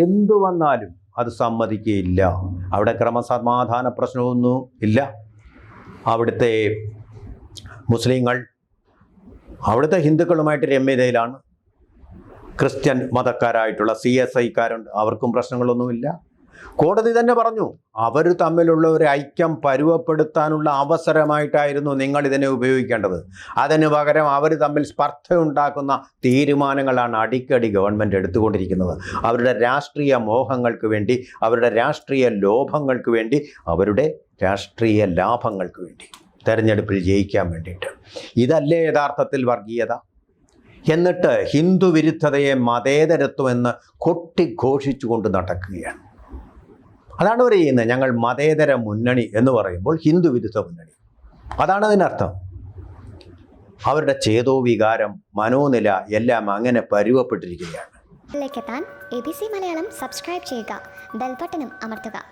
എന്തു വന്നാലും അത് സമ്മതിക്കുകയില്ല. അവിടെ ക്രമസമാധാന പ്രശ്നമൊന്നും ഇല്ല. അവിടുത്തെ മുസ്ലിങ്ങൾ അവിടുത്തെ ഹിന്ദുക്കളുമായിട്ട് രമ്യതയിലാണ്. ക്രിസ്ത്യൻ മതക്കാരായിട്ടുള്ള CSIക്കാരുണ്ട്, അവർക്കും പ്രശ്നങ്ങളൊന്നുമില്ല. കോടതി തന്നെ പറഞ്ഞു, അവർ തമ്മിലുള്ള ഒരു ഐക്യം പരുവപ്പെടുത്താനുള്ള അവസരമായിട്ടായിരുന്നു നിങ്ങൾ ഇതിനെ ഉപയോഗിക്കേണ്ടത്. അതിന് പകരം അവർ തമ്മിൽ സ്പർദ്ധയുണ്ടാക്കുന്ന തീരുമാനങ്ങളാണ് അടിക്കടി ഗവൺമെൻറ് എടുത്തുകൊണ്ടിരിക്കുന്നത്. അവരുടെ രാഷ്ട്രീയ മോഹങ്ങൾക്ക് വേണ്ടി, അവരുടെ രാഷ്ട്രീയ ലോഭങ്ങൾക്ക് വേണ്ടി, അവരുടെ രാഷ്ട്രീയ ലാഭങ്ങൾക്ക് വേണ്ടി, തെരഞ്ഞെടുപ്പിൽ ജയിക്കാൻ വേണ്ടിയിട്ട്. ഇതല്ലേ യഥാർത്ഥത്തിൽ വർഗീയത? എന്നിട്ട് ഹിന്ദു വിരുദ്ധതയെ മതേതരത്വമെന്ന് കൊട്ടിഘോഷിച്ചുകൊണ്ട് നടക്കുകയാണ്. അതാണ് അവർ ചെയ്യുന്നത്. ഞങ്ങൾ മതേതര മുന്നണി എന്ന് പറയുമ്പോൾ ഹിന്ദു വിരുദ്ധ മുന്നണി, അതാണ് അതിനർത്ഥം. അവരുടെ ചേതോ വികാരം, മനോനില എല്ലാം അങ്ങനെ പരുവപ്പെട്ടിരിക്കുകയാണ്. ABC മലയാളം സബ്സ്ക്രൈബ് ചെയ്യുക, ബെൽ ബട്ടണും അമർത്തുക.